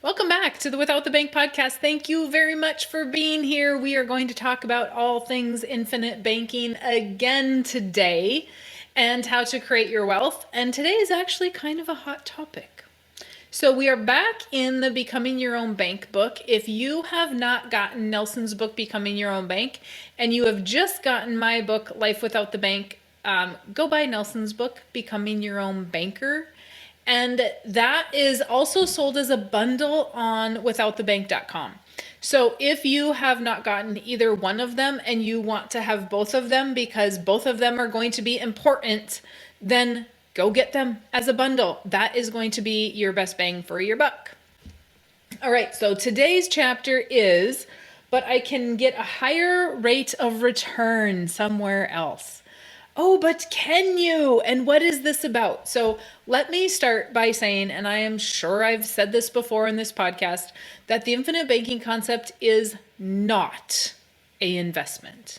Welcome back to the Without the Bank podcast. Thank you very much for being here. We are going to talk about all things infinite banking again today and how to create your wealth. And today is actually kind of a hot topic. So we are back in the Becoming Your Own Bank book. If you have not gotten Nelson's book, Becoming Your Own Bank, and you have just gotten my book, Life Without the Bank, go buy Nelson's book, Becoming Your Own Banker. And that is also sold as a bundle on withoutthebank.com. So if you have not gotten either one of them and you want to have both of them because both of them are going to be important, then go get them as a bundle. That is going to be your best bang for your buck. All right, so today's chapter is, but I can get a higher rate of return somewhere else. Oh, but can you? And what is this about? So let me start by saying, and I am sure I've said this before in this podcast, that the infinite banking concept is not an investment.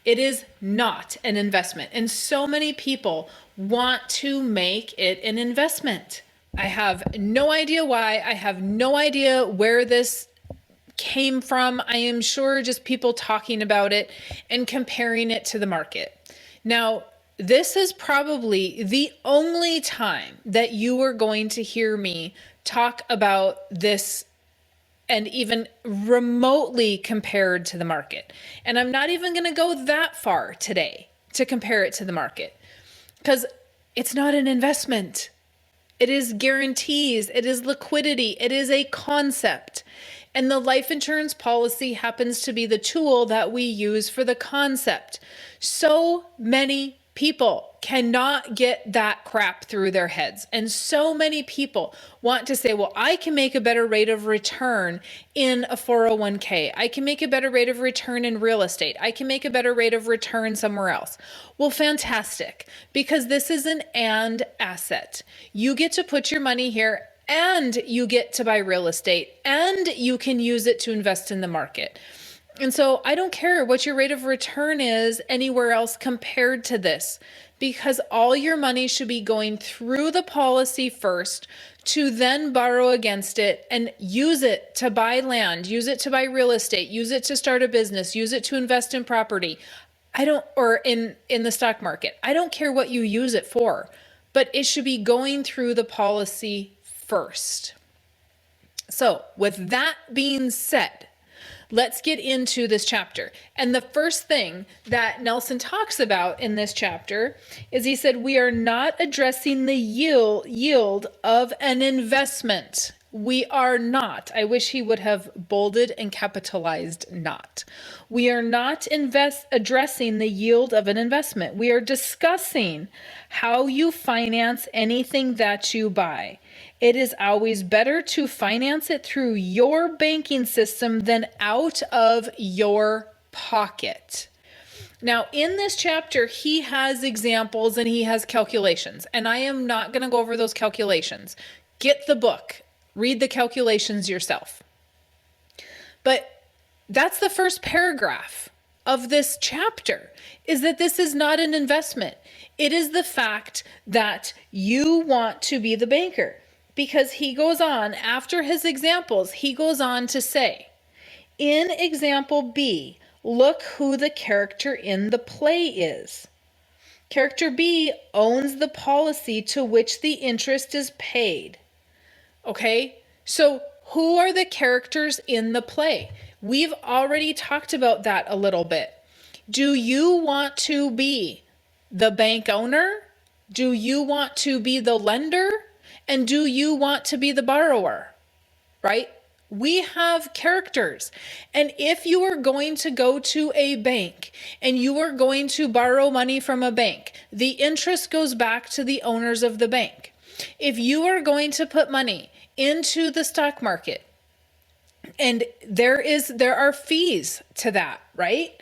It is not an investment. And so many people want to make it an investment. I have no idea why. I have no idea where this came from. I am sure just people talking about it and comparing it to the market. Now, this is probably the only time that you are going to hear me talk about this and even remotely compared to the market. And I'm not even going to go that far today to compare it to the market because it's not an investment. It is guarantees. It is liquidity. It is a concept. And the life insurance policy happens to be the tool that we use for the concept. So many people cannot get that crap through their heads. And so many people want to say, well, I can make a better rate of return in a 401k. I can make a better rate of return in real estate. I can make a better rate of return somewhere else. Well, fantastic, because this is an and asset. You get to put your money here and you get to buy real estate and you can use it to invest in the market. And so I don't care what your rate of return is anywhere else compared to this, because all your money should be going through the policy first to then borrow against it and use it to buy land, use it to buy real estate, use it to start a business, use it to invest in property. Or in the stock market. I don't care what you use it for, but it should be going through the policy first. So with that being said, let's get into this chapter. And the first thing that Nelson talks about in this chapter is he said, we are not addressing the yield of an investment. We are not. I wish he would have bolded and capitalized not. We are not addressing the yield of an investment. We are discussing how you finance anything that you buy. It is always better to finance it through your banking system than out of your pocket. Now, in this chapter, he has examples and he has calculations, and I am not going to go over those calculations. Get the book, read the calculations yourself. But that's the first paragraph of this chapter, is that this is not an investment. It is the fact that you want to be the banker. Because he goes on, after his examples, he goes on to say, in example B, look who the character in the play is. Character B owns the policy to which the interest is paid. Okay, so who are the characters in the play? We've already talked about that a little bit. Do you want to be the bank owner? Do you want to be the lender? And do you want to be the borrower, right? We have characters. And if you are going to go to a bank and you are going to borrow money from a bank, the interest goes back to the owners of the bank. If you are going to put money into the stock market, and there are fees to that, right?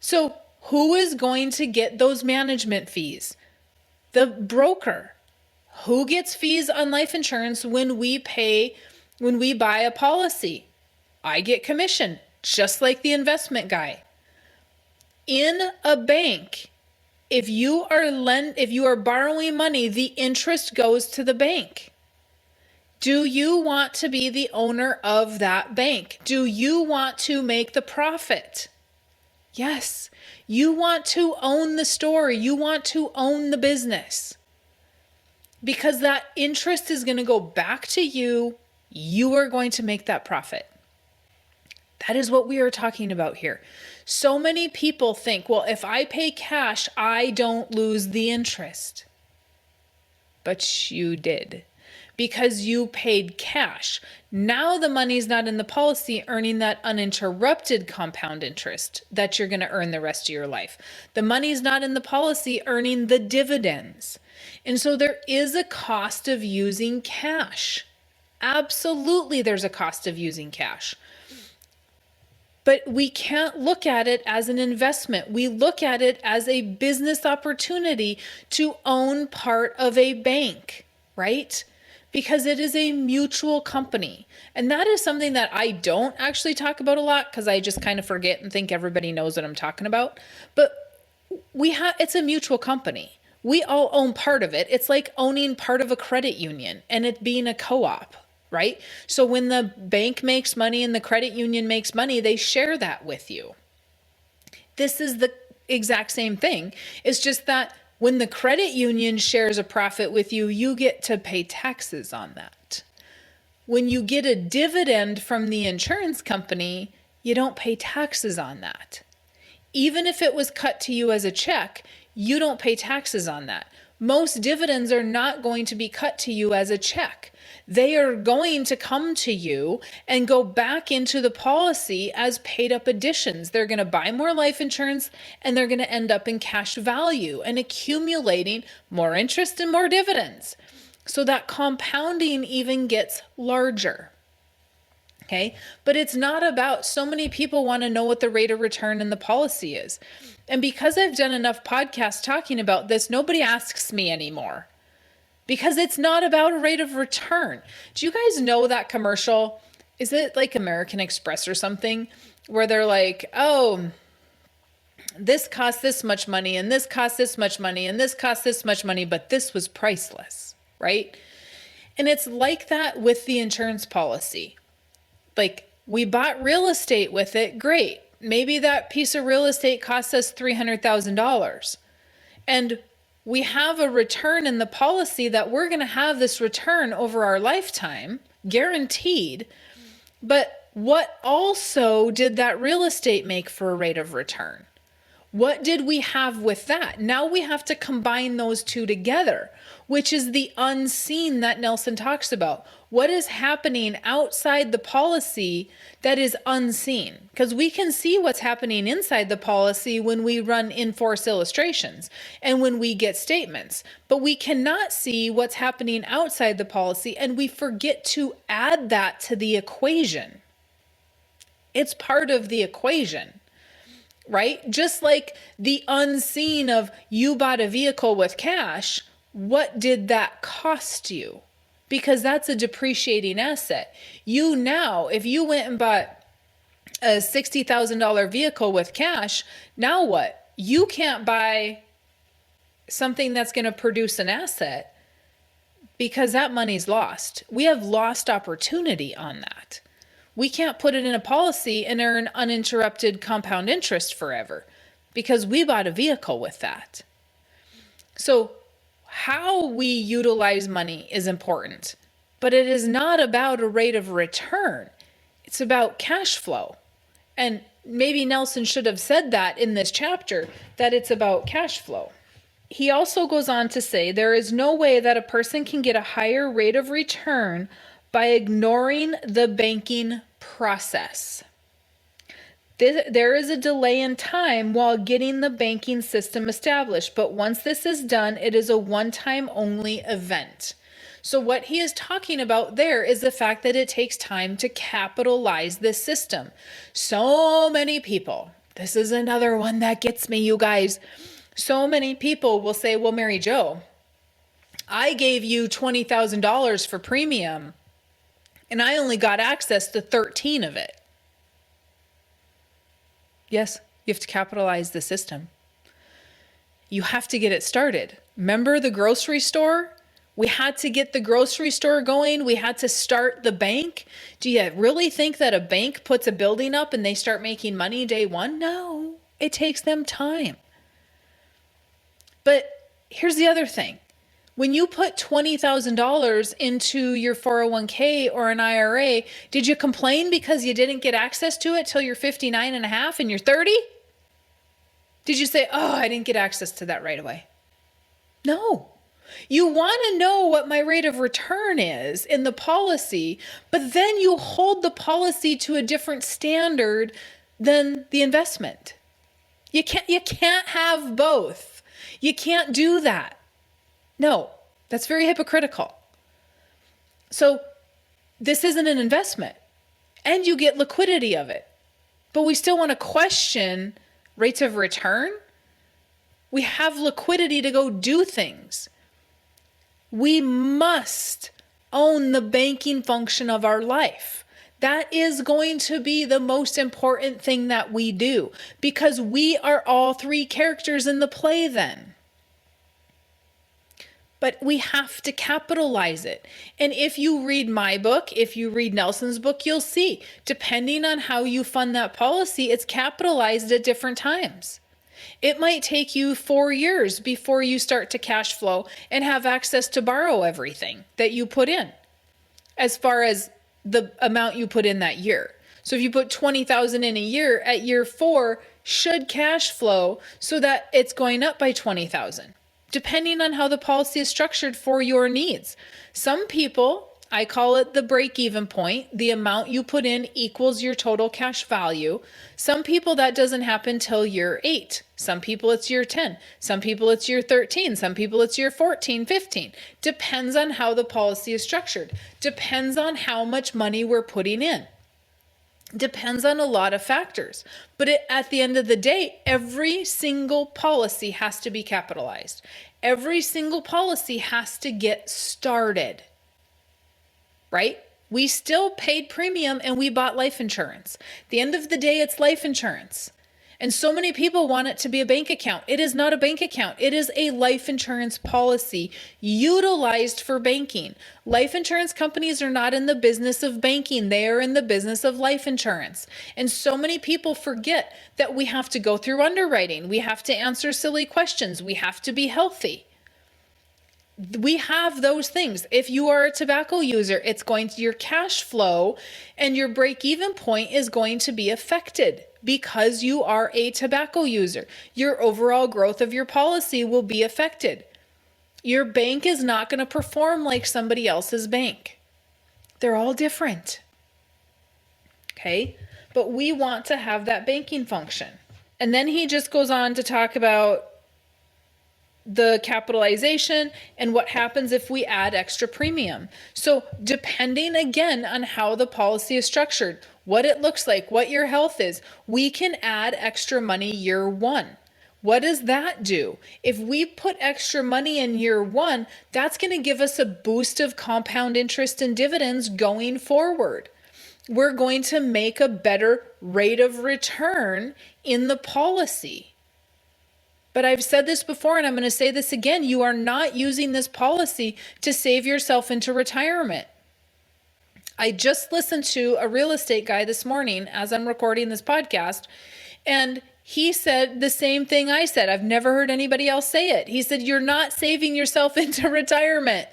So who is going to get those management fees? The broker. Who gets fees on life insurance when we buy a policy? I get commission, just like the investment guy. In a bank, if you are borrowing money, the interest goes to the bank. Do you want to be the owner of that bank? Do you want to make the profit? Yes. You want to own the store. You want to own the business. Because that interest is going to go back to you. You are going to make that profit. That is what we are talking about here. So many people think, well, if I pay cash, I don't lose the interest. But you did, because you paid cash. Now the money's not in the policy earning that uninterrupted compound interest that you're going to earn the rest of your life. The money's not in the policy earning the dividends. And so there is a cost of using cash. Absolutely, there's a cost of using cash. But we can't look at it as an investment. We look at it as a business opportunity to own part of a bank, right? Because it is a mutual company. And that is something that I don't actually talk about a lot because I just kind of forget and think everybody knows what I'm talking about. But it's a mutual company. We all own part of it. It's like owning part of a credit union and it being a co-op. Right? So when the bank makes money and the credit union makes money, they share that with you. This is the exact same thing. It's just that when the credit union shares a profit with you, you get to pay taxes on that. When you get a dividend from the insurance company, you don't pay taxes on that. Even if it was cut to you as a check, you don't pay taxes on that. Most dividends are not going to be cut to you as a check. They are going to come to you and go back into the policy as paid up additions. They're going to buy more life insurance and they're going to end up in cash value and accumulating more interest and more dividends. So that compounding even gets larger. Okay, but it's not about, so many people want to know what the rate of return in the policy is. And because I've done enough podcasts talking about this, nobody asks me anymore. Because it's not about a rate of return. Do you guys know that commercial? Is it like American Express or something? Where they're like, oh, this costs this much money, and this costs this much money, and this costs this much money, but this was priceless, right? And it's like that with the insurance policy. Like, we bought real estate with it, great. Maybe that piece of real estate costs us $300,000. And we have a return in the policy that we're going to have this return over our lifetime, guaranteed. But what also did that real estate make for a rate of return? What did we have with that? Now we have to combine those two together, which is the unseen that Nelson talks about. What is happening outside the policy that is unseen? Because we can see what's happening inside the policy when we run in-force illustrations and when we get statements, but we cannot see what's happening outside the policy, and we forget to add that to the equation. It's part of the equation. Right? Just like the unseen of you bought a vehicle with cash, what did that cost you? Because that's a depreciating asset. You now, if you went and bought a $60,000 vehicle with cash, now what? You can't buy something that's going to produce an asset because that money's lost. We have lost opportunity on that. We can't put it in a policy and earn uninterrupted compound interest forever because we bought a vehicle with that. So how we utilize money is important, but it is not about a rate of return. It's about cash flow. And maybe Nelson should have said that in this chapter, that it's about cash flow. He also goes on to say, there is no way that a person can get a higher rate of return by ignoring the banking process. There is a delay in time while getting the banking system established, but once this is done, it is a one-time only event. So what he is talking about there is the fact that it takes time to capitalize this system. So many people, this is another one that gets me, you guys. So many people will say, well, Mary Jo, I gave you $20,000 for premium, and I only got access to 13 of it. Yes, you have to capitalize the system. You have to get it started. Remember the grocery store We had to get the grocery store going. We had to start the bank. Do you really think that a bank puts a building up and they start making money day one? No, it takes them time. But here's the other thing. When you put $20,000 into your 401k or an IRA, did you complain because you didn't get access to it till you're 59 and a half and you're 30? Did you say, oh, I didn't get access to that right away? No. You want to know what my rate of return is in the policy, but then you hold the policy to a different standard than the investment. You can't have both. You can't do that. No, that's very hypocritical. So this isn't an investment, and you get liquidity of it, but we still want to question rates of return. We have liquidity to go do things. We must own the banking function of our life. That is going to be the most important thing that we do, because we are all three characters in the play then. But we have to capitalize it. And if you read my book, if you read Nelson's book, you'll see, depending on how you fund that policy, it's capitalized at different times. It might take you 4 years before you start to cash flow and have access to borrow everything that you put in, as far as the amount you put in that year. So if you put 20,000 in a year, at year 4 should cash flow so that it's going up by 20,000, depending on how the policy is structured for your needs. Some people, I call it the break-even point. The amount you put in equals your total cash value. Some people that doesn't happen till year 8. Some people it's year 10. Some people it's year 13. Some people it's year 14, 15. Depends on how the policy is structured. Depends on how much money we're putting in. Depends on a lot of factors. But at the end of the day, every single policy has to be capitalized. Every single policy has to get started. Right? We still paid premium and we bought life insurance. At the end of the day, it's life insurance. And so many people want it to be a bank account. It is not a bank account. It is a life insurance policy utilized for banking. Life insurance companies are not in the business of banking. They are in the business of life insurance. And so many people forget that we have to go through underwriting. We have to answer silly questions. We have to be healthy. We have those things. If you are a tobacco user, it's going to, your cash flow and your break-even point is going to be affected because you are a tobacco user. Your overall growth of your policy will be affected. Your bank is not going to perform like somebody else's bank. They're all different. Okay? But we want to have that banking function. And then he just goes on to talk about the capitalization and what happens if we add extra premium. So depending again on how the policy is structured, what it looks like, what your health is, we can add extra money year 1. What does that do? If we put extra money in year 1, that's going to give us a boost of compound interest and dividends going forward. We're going to make a better rate of return in the policy. But I've said this before and I'm going to say this again. You are not using this policy to save yourself into retirement. I just listened to a real estate guy this morning as I'm recording this podcast, and he said the same thing I said. I've never heard anybody else say it. He said, you're not saving yourself into retirement.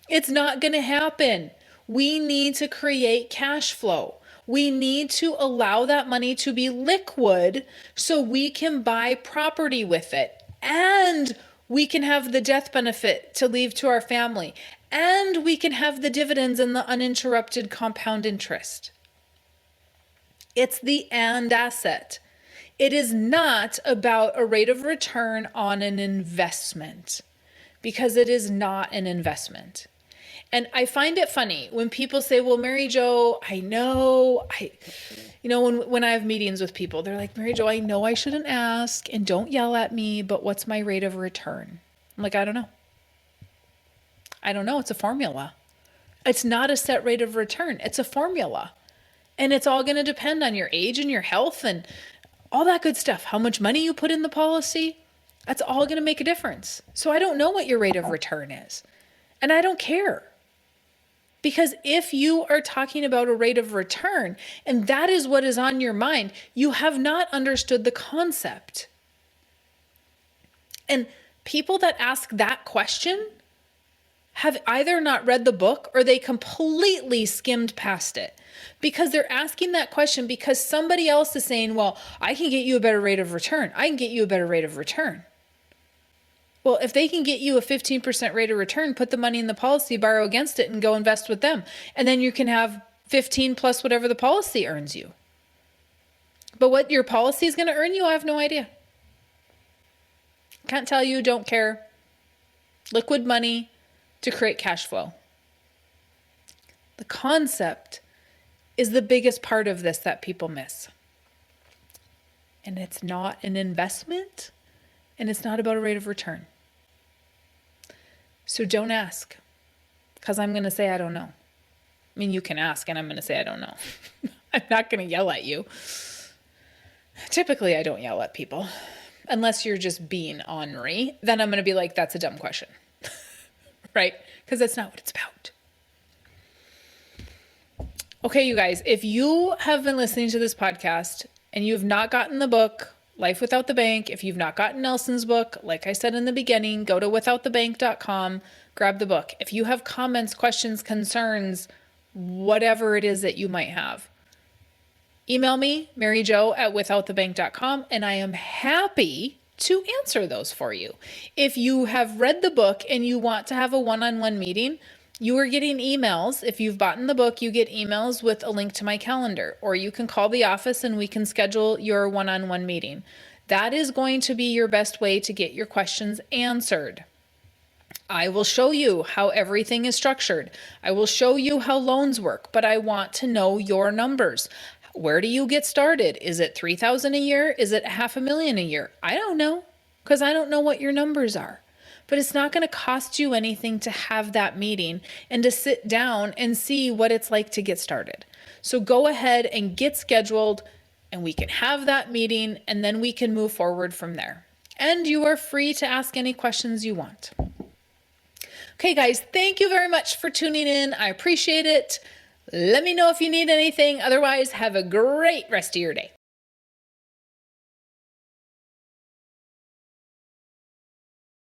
It's not going to happen. We need to create cash flow. We need to allow that money to be liquid so we can buy property with it. And we can have the death benefit to leave to our family. And we can have the dividends and the uninterrupted compound interest. It's the and asset. It is not about a rate of return on an investment, because it is not an investment. And I find it funny when people say, well, Mary Jo, I know, when I have meetings with people, they're like, Mary Jo, I know I shouldn't ask and don't yell at me, but what's my rate of return? I'm like, I don't know. I don't know. It's a formula. It's not a set rate of return. It's a formula. And it's all going to depend on your age and your health and all that good stuff. How much money you put in the policy, that's all going to make a difference. So I don't know what your rate of return is. And I don't care. Because if you are talking about a rate of return, and that is what is on your mind, you have not understood the concept. And people that ask that question have either not read the book or they completely skimmed past it. Because they're asking that question because somebody else is saying, well, I can get you a better rate of return. I can get you a better rate of return. Well, if they can get you a 15% rate of return, put the money in the policy, borrow against it, and go invest with them. And then you can have 15 plus whatever the policy earns you. But what your policy is going to earn you, I have no idea. Can't tell you, don't care. Liquid money to create cash flow. The concept is the biggest part of this that people miss. And it's not an investment, and it's not about a rate of return. So don't ask, because I'm going to say I don't know. I mean, you can ask, and I'm going to say I don't know. I'm not going to yell at you. Typically, I don't yell at people, unless you're just being ornery. Then I'm going to be like, that's a dumb question, right? Because that's not what it's about. Okay, you guys, if you have been listening to this podcast and you have not gotten the book, Life Without the Bank, if you've not gotten Nelson's book, like I said in the beginning, go to withoutthebank.com, grab the book. If you have comments, questions, concerns, whatever it is that you might have, email me, maryjo@withoutthebank.com, and I am happy to answer those for you. If you have read the book and you want to have a one-on-one meeting, you are getting emails. If you've bought the book, you get emails with a link to my calendar, or you can call the office and we can schedule your one-on-one meeting. That is going to be your best way to get your questions answered. I will show you how everything is structured. I will show you how loans work, but I want to know your numbers. Where do you get started? Is it $3,000 a year? Is it $500,000 a year? I don't know, because I don't know what your numbers are. But it's not going to cost you anything to have that meeting and to sit down and see what it's like to get started. So go ahead and get scheduled, and we can have that meeting, and then we can move forward from there. And you are free to ask any questions you want. Okay, guys, thank you very much for tuning in. I appreciate it. Let me know if you need anything. Otherwise, have a great rest of your day.